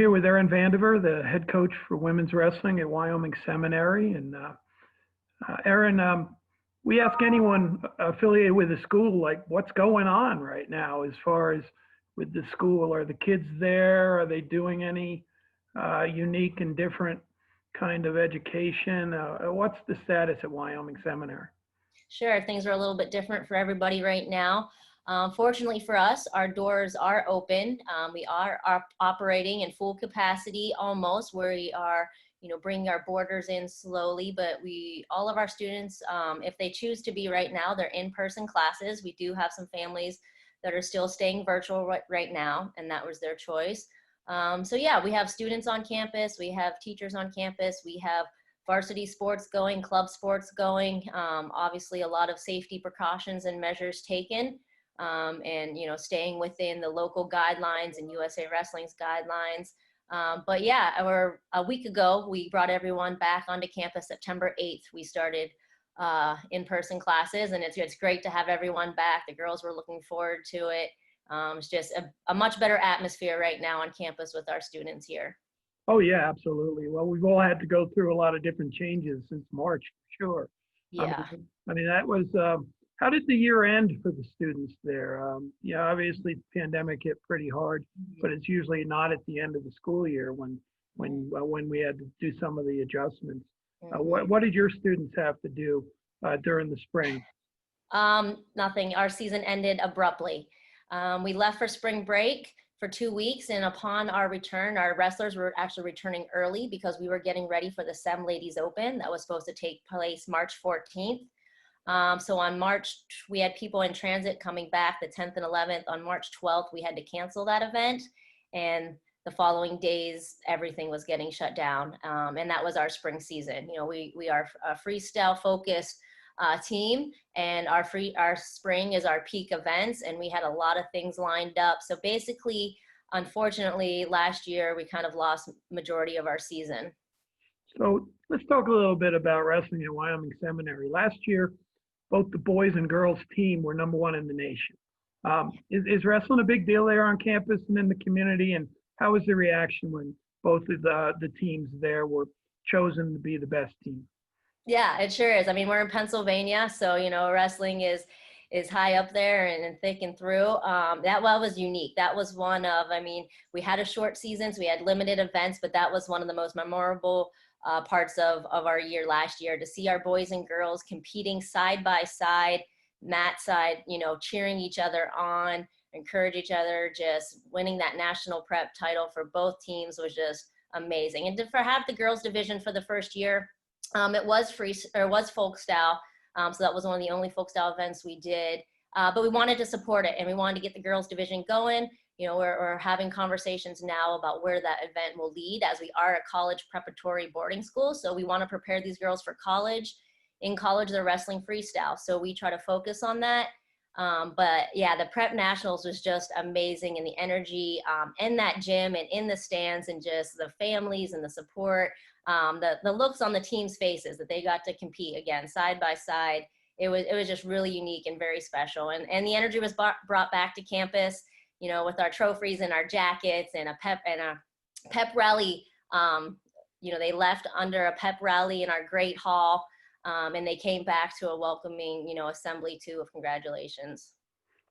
here with Erin Vandiver, the head coach for women's wrestling at Wyoming Seminary. And Erin, we ask anyone affiliated with the school, like, what's going on right now as far as with the school? Are the kids there? Are they doing any unique and different kind of education? What's the status at Wyoming Seminary? Sure, things are a little bit different for everybody right now. Fortunately for us, our doors are open. We are operating in full capacity almost, where we are, bringing our boarders in slowly, but all of our students, if they choose to be right now, they're in-person classes. We do have some families that are still staying virtual right now, and that was their choice. So yeah, we have students on campus, we have teachers on campus, we have varsity sports going, club sports going, obviously a lot of safety precautions and measures taken, and staying within the local guidelines and USA Wrestling's guidelines. But yeah, a week ago, we brought everyone back onto campus. September 8th, we started in-person classes, and it's great to have everyone back. The girls were looking forward to it. It's just a much better atmosphere right now on campus with our students here. Oh, yeah, absolutely. Well, we've all had to go through a lot of different changes since March, for sure. Yeah. I mean, that was, how did the year end for the students there? Yeah, obviously the pandemic hit pretty hard, but it's usually not at the end of the school year when we had to do some of the adjustments. What did your students have to do during the spring? Nothing. Our season ended abruptly. We left for spring break for 2 weeks, and upon our return, our wrestlers were actually returning early because we were getting ready for the Sem Ladies Open that was supposed to take place March 14th. So on March, we had people in transit coming back the 10th and 11th. On March 12th, we had to cancel that event, and the following days, everything was getting shut down, and that was our spring season. We are a freestyle focused team, and our spring is our peak events, and we had a lot of things lined up. So basically, unfortunately, last year we kind of lost majority of our season. So let's talk a little bit about wrestling at Wyoming Seminary. Last year, both the boys and girls team were #1 in the nation. Is wrestling a big deal there on campus and in the community? And how was the reaction when both of the teams there were chosen to be the best team? Yeah, it sure is. I mean, we're in Pennsylvania, so wrestling is high up there and thick and through. That was unique. That was one of, I mean, we had a short season, so we had limited events, but that was one of the most memorable parts of our year last year, to see our boys and girls competing side by side, mat side, cheering each other on, encourage each other. Just winning that national prep title for both teams was just amazing. And to have the girls division for the first year, it was folk style, so that was one of the only folk style events we did. But we wanted to support it, and we wanted to get the girls division going. We're having conversations now about where that event will lead, as we are a college preparatory boarding school. So we want to prepare these girls for college. In college, they're wrestling freestyle, so we try to focus on that. But yeah, the prep nationals was just amazing, and the energy in that gym and in the stands, and just the families and the support. The looks on the team's faces that they got to compete again side by side, it was just really unique and very special. And the energy was brought back to campus, with our trophies and our jackets and a pep rally. They left under a pep rally in our great hall, and they came back to a welcoming, assembly too of congratulations.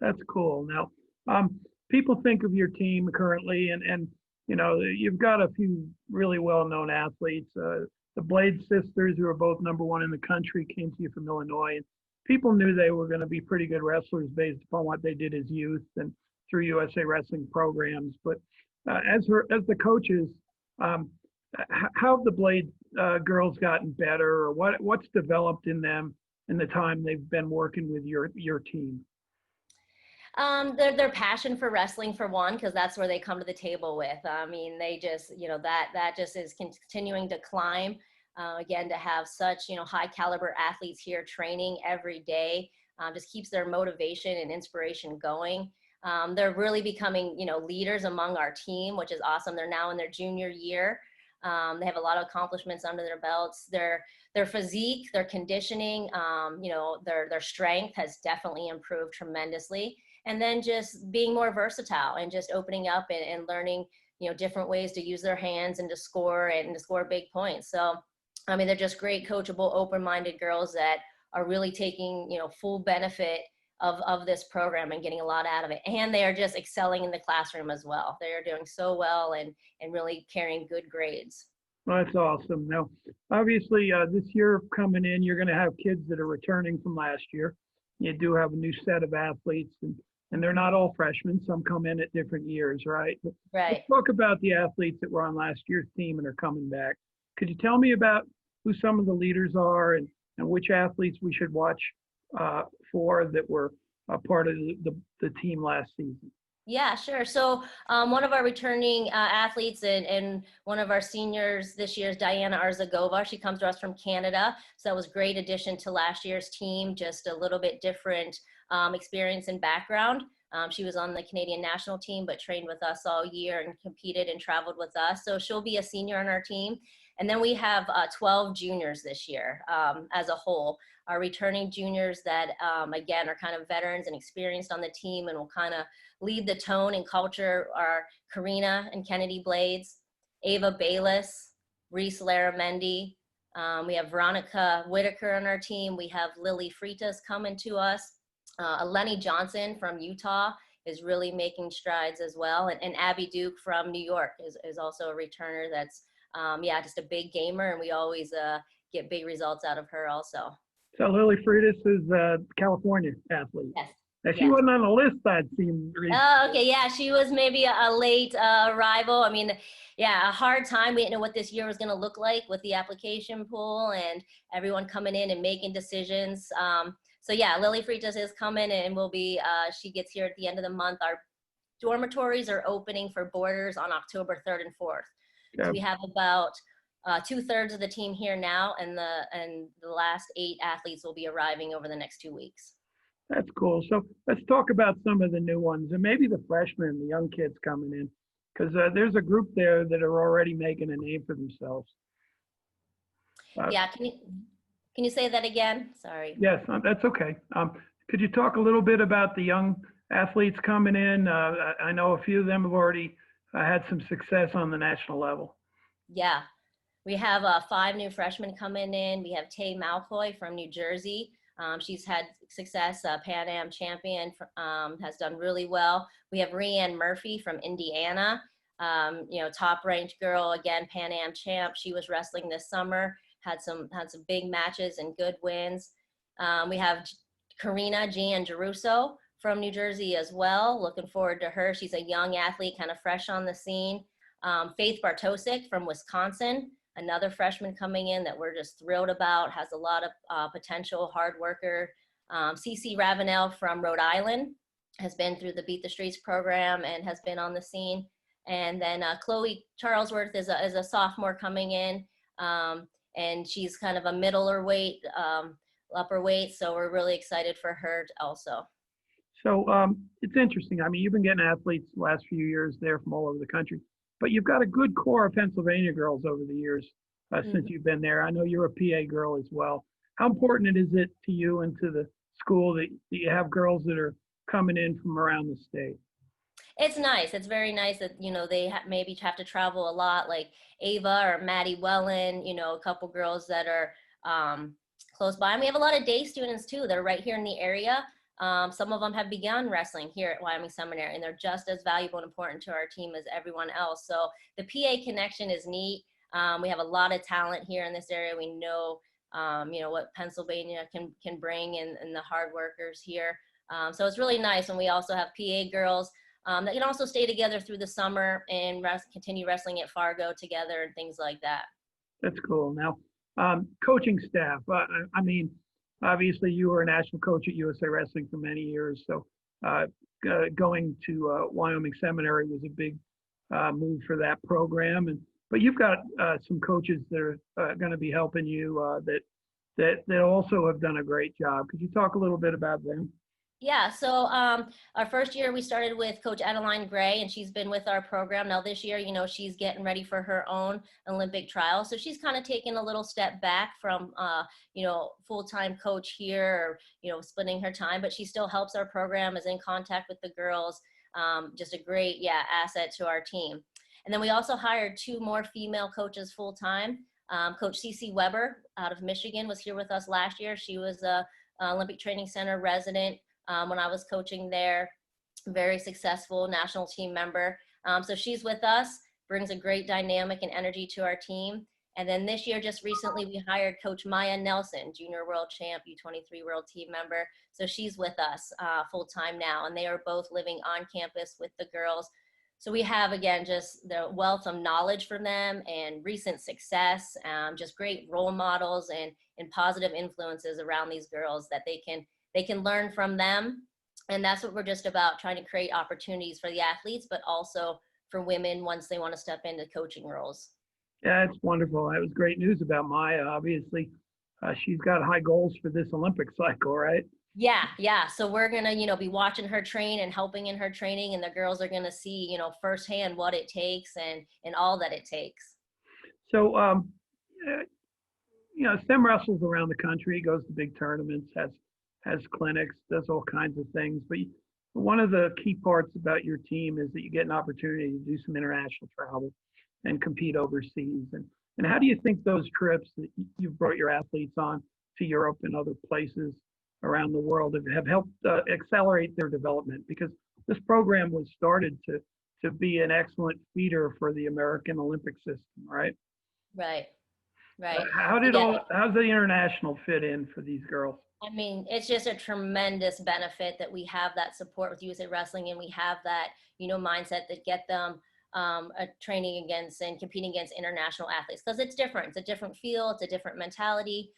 That's cool. Now, people think of your team currently, and you've got a few really well-known athletes. The Blade sisters, who are both #1 in the country, came to you from Illinois, and people knew they were going to be pretty good wrestlers based upon what they did as youth and through USA Wrestling programs. But as the coaches, how have the Blade girls gotten better, or what's developed in them in the time they've been working with your team? Their passion for wrestling, for one, because that's where they come to the table with. I mean, they just, that just is continuing to climb. Again, to have such, high caliber athletes here training every day just keeps their motivation and inspiration going. They're really becoming, leaders among our team, which is awesome. They're now in their junior year. They have a lot of accomplishments under their belts. Their physique, their conditioning, their strength has definitely improved tremendously. And then just being more versatile and just opening up and learning, different ways to use their hands and to score big points. So, I mean, they're just great, coachable, open-minded girls that are really taking, full benefit of this program and getting a lot out of it. And they are just excelling in the classroom as well. They are doing so well and really carrying good grades. Well, that's awesome. Now, obviously, this year coming in, you're going to have kids that are returning from last year. You do have a new set of athletes, and they're not all freshmen. Some come in at different years, right? But Right. let's talk about the athletes that were on last year's team and are coming back. Could you tell me about who some of the leaders are and which athletes we should watch for that were a part of the team last season? Yeah, sure. So one of our returning athletes and one of our seniors this year is Diana Arzagova. She comes to us from Canada. So that was a great addition to last year's team, just a little bit different experience and background. She was on the Canadian national team, but trained with us all year and competed and traveled with us. So she'll be a senior on our team. And then we have 12 juniors this year as a whole. Our returning juniors that, again, are kind of veterans and experienced on the team and will kind of lead the tone and culture are Karina and Kennedy Blades, Ava Bayless, Reese Laramendi. We have Veronica Whitaker on our team. We have Lily Freitas coming to us. Lenny Johnson from Utah is really making strides as well. And Abby Duke from New York is also a returner that's, just a big gamer, and we always get big results out of her also. So Lily Freitas is a California athlete. Yes. Now, she wasn't on the list I'd seen recently. Oh, okay. Yeah, she was maybe a late arrival. I mean, yeah, a hard time. We didn't know what this year was going to look like with the application pool and everyone coming in and making decisions. So yeah, Lily Freitas is coming and will be, she gets here at the end of the month. Our dormitories are opening for boarders on October 3rd and 4th. Okay. So we have about 2/3 of the team here now, and the last 8 athletes will be arriving over the next 2 weeks. That's cool. So let's talk about some of the new ones and maybe the freshmen, the young kids coming in, because there's a group there that are already making a name for themselves. Yeah, can you say that again? Sorry. Yes, that's okay. Could you talk a little bit about the young athletes coming in? I know a few of them have already had some success on the national level. Yeah, we have 5 new freshmen coming in. We have Tay Malfoy from New Jersey. She's had success, Pan Am champion, has done really well. We have Rianne Murphy from Indiana, top ranked girl, again, Pan Am champ. She was wrestling this summer, had some big matches and good wins. We have Karina Giangeruso from New Jersey as well. Looking forward to her. She's a young athlete, kind of fresh on the scene. Faith Bartosik from Wisconsin, another freshman coming in that we're just thrilled about, has a lot of potential, hard worker. Cece Ravenel from Rhode Island has been through the Beat the Streets program and has been on the scene. And then Chloe Charlesworth is a sophomore coming in, and she's kind of a middler weight, upper weight, so we're really excited for her also. So it's interesting. I mean, you've been getting athletes the last few years there from all over the country, but you've got a good core of Pennsylvania girls over the years since you've been there. I know you're a PA girl as well. How important is it to you and to the school that you have girls that are coming in from around the state? It's nice. It's very nice that, they maybe have to travel a lot, like Ava or Maddie Wellen, a couple girls that are close by. And we have a lot of day students too that are right here in the area. Some of them have begun wrestling here at Wyoming Seminary, and they're just as valuable and important to our team as everyone else. So the PA connection is neat. We have a lot of talent here in this area. We know, what Pennsylvania can bring and the hard workers here. So it's really nice. And we also have PA girls that can also stay together through the summer and continue wrestling at Fargo together and things like that. That's cool. Now, coaching staff, I mean, obviously you were a national coach at USA Wrestling for many years. So going to Wyoming Seminary was a big move for that program. But you've got some coaches that are going to be helping you that also have done a great job. Could you talk a little bit about them? Yeah, so our first year we started with Coach Adeline Gray, and she's been with our program. Now this year, she's getting ready for her own Olympic trial. So she's kind of taken a little step back from, full-time coach here, or, splitting her time, but she still helps our program, is in contact with the girls. Just a great, asset to our team. And then we also hired 2 more female coaches full-time. Coach Cece Weber out of Michigan was here with us last year. She was a Olympic Training Center resident when I was coaching there. Very successful national team member. So she's with us, brings a great dynamic and energy to our team. And then this year, just recently, we hired Coach Maya Nelson, junior world champ, U23 world team member. So she's with us full time now, and they are both living on campus with the girls. So we have, again, just the wealth of knowledge from them and recent success, just great role models and positive influences around these girls that they can learn from them. And that's what we're just about, trying to create opportunities for the athletes, but also for women once they want to step into coaching roles. Yeah, it's wonderful. That was great news about Maya. Obviously, she's got high goals for this Olympic cycle, right? Yeah. So we're gonna, be watching her train and helping in her training, and the girls are gonna see, firsthand what it takes and all that it takes. So, Sim wrestles around the country, goes to big tournaments, has clinics, does all kinds of things. But one of the key parts about your team is that you get an opportunity to do some international travel and compete overseas. And how do you think those trips that you've brought your athletes on to Europe and other places around the world have helped accelerate their development? Because this program was started to be an excellent feeder for the American Olympic system, right? Right. How's the international fit in for these girls? I mean, it's just a tremendous benefit that we have that support with USA Wrestling, and we have that, mindset that get them training against and competing against international athletes, because it's different. It's a different feel. It's a different mentality.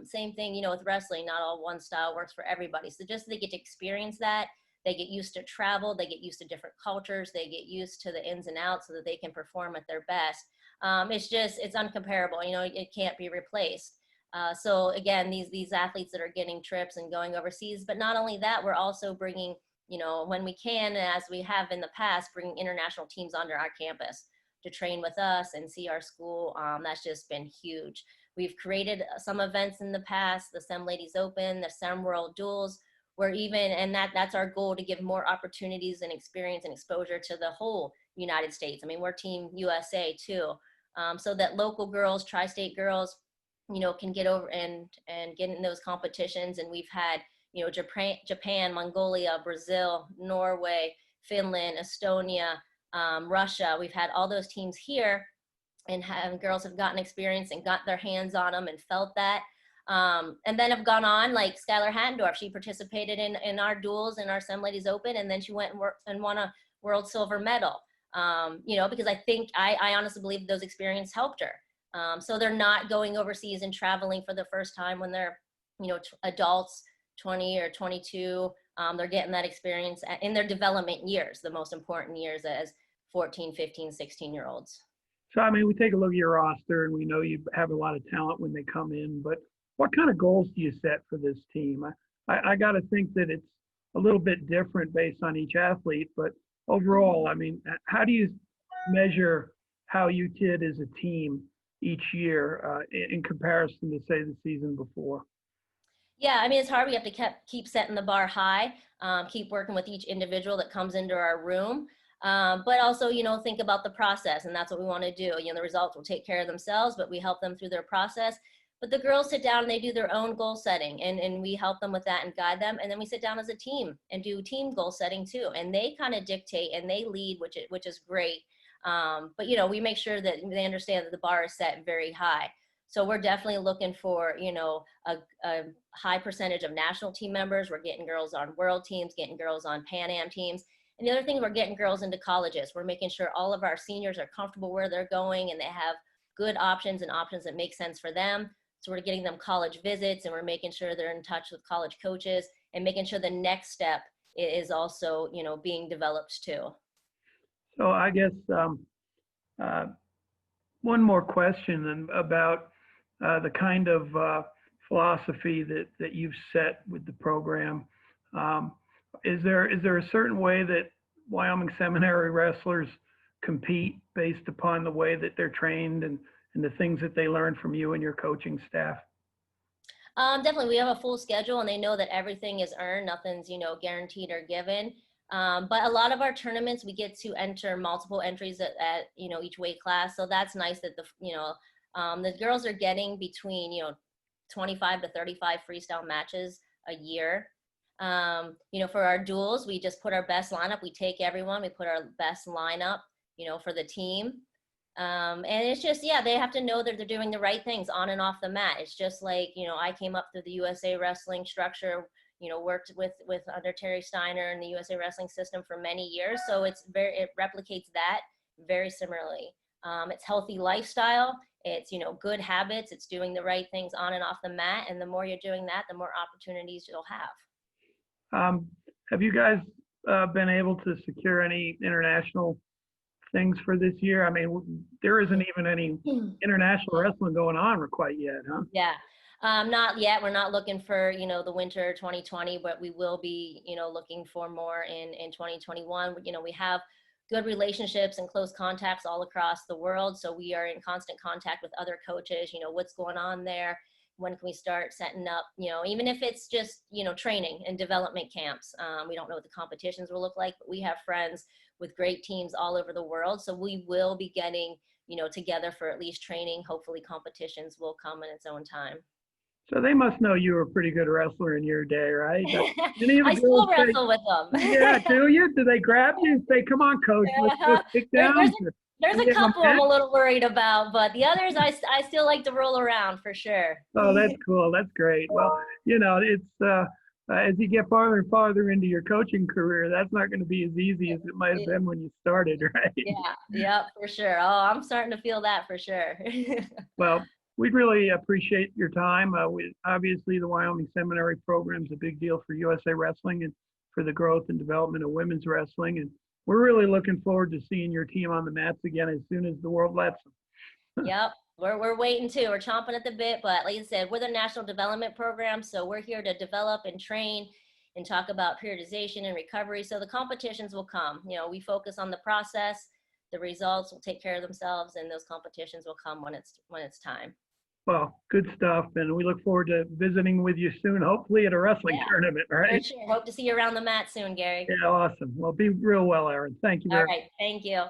Same thing, with wrestling. Not all one style works for everybody. So just they get to experience that. They get used to travel. They get used to different cultures. They get used to the ins and outs so that they can perform at their best. It's uncomparable. It can't be replaced. So again, these athletes that are getting trips and going overseas, but not only that, we're also bringing, when we can, as we have in the past, bringing international teams onto our campus to train with us and see our school. That's just been huge. We've created some events in the past, the Sem Ladies Open, the Sem World Duels, and that's our goal, to give more opportunities and experience and exposure to the whole United States. I mean, we're Team USA too, so that local girls, tri-state girls, can get over and get in those competitions. And we've had, Japan, Mongolia, Brazil, Norway, Finland, Estonia, Russia. We've had all those teams here, and girls have gotten experience and got their hands on them and felt that. And then have gone on, like Skylar Hattendorf. She participated in our duels in our Sem Ladies Open, and then she went and won a world silver medal. Because I honestly believe those experiences helped her. So they're not going overseas and traveling for the first time when they're, adults, 20 or 22. They're getting that experience in their development years, the most important years, as 14, 15, 16-year-olds. So, we take a look at your roster, and we know you have a lot of talent when they come in, but what kind of goals do you set for this team? I got to think that it's a little bit different based on each athlete, but overall, how do you measure how you did as a team each year in comparison to, say, the season before? Yeah, it's hard. We have to keep setting the bar high, keep working with each individual that comes into our room, but also, think about the process, and that's what we want to do. The results will take care of themselves, but we help them through their process. But the girls sit down and they do their own goal setting, and we help them with that and guide them. And then we sit down as a team and do team goal setting too. And they kind of dictate and they lead, which is great. But, we make sure that they understand that the bar is set very high. So we're definitely looking for, a high percentage of national team members. We're getting girls on world teams, getting girls on Pan Am teams. And the other thing, we're getting girls into colleges. We're making sure all of our seniors are comfortable where they're going and they have good options and options that make sense for them. So we're getting them college visits, and we're making sure they're in touch with college coaches, and making sure the next step is also, being developed too. So I guess one more question about the kind of philosophy that you've set with the program. Is there a certain way that Wyoming Seminary wrestlers compete based upon the way that they're trained and the things that they learn from you and your coaching staff? Definitely. We have a full schedule, and they know that everything is earned. Nothing's, guaranteed or given. But a lot of our tournaments, we get to enter multiple entries at each weight class. So that's nice that the girls are getting between, 25 to 35 freestyle matches a year. For our duels, we just put our best lineup. We take everyone, we put our best lineup, for the team. And it's just, yeah, they have to know that they're doing the right things on and off the mat. It's just like, I came up through the USA Wrestling structure, worked with under Terry Steiner and the USA Wrestling system for many years. So it replicates that very similarly. It's healthy lifestyle. It's, good habits. It's doing the right things on and off the mat. And the more you're doing that, the more opportunities you'll have. Have you guys been able to secure any international things for this year? I mean, there isn't even any international wrestling going on quite yet, huh? Yeah. Not yet. We're not looking for, the winter 2020, but we will be, looking for more in 2021. We have good relationships and close contacts all across the world. So we are in constant contact with other coaches, what's going on there. When can we start setting up, even if it's just, training and development camps. We don't know what the competitions will look like, but we have friends with great teams all over the world. So we will be getting, together for at least training. Hopefully competitions will come in its own time. So they must know you were a pretty good wrestler in your day, right? I still wrestle with them. Yeah, do you? Do they grab you and say, "Come on, coach, let's go kick down"? There's a couple I'm a little worried about, but the others I still like to roll around for sure. Oh, that's cool. That's great. Well, it's as you get farther and farther into your coaching career, that's not going to be as easy as it might have been when you started, right? Yeah, for sure. Oh, I'm starting to feel that for sure. Well, we'd really appreciate your time. Obviously, the Wyoming Seminary program is a big deal for USA Wrestling and for the growth and development of women's wrestling. And we're really looking forward to seeing your team on the mats again as soon as the world lets them. Yep, we're waiting too. We're chomping at the bit, but like I said, we're the national development program, so we're here to develop and train and talk about periodization and recovery. So the competitions will come. We focus on the process. The results will take care of themselves, and those competitions will come when it's time. Well, good stuff, and we look forward to visiting with you soon, hopefully at a wrestling tournament, right? For sure. Hope to see you around the mat soon, Gary. Yeah, awesome. Well, be real well, Erin. Thank you very much. All right, thank you.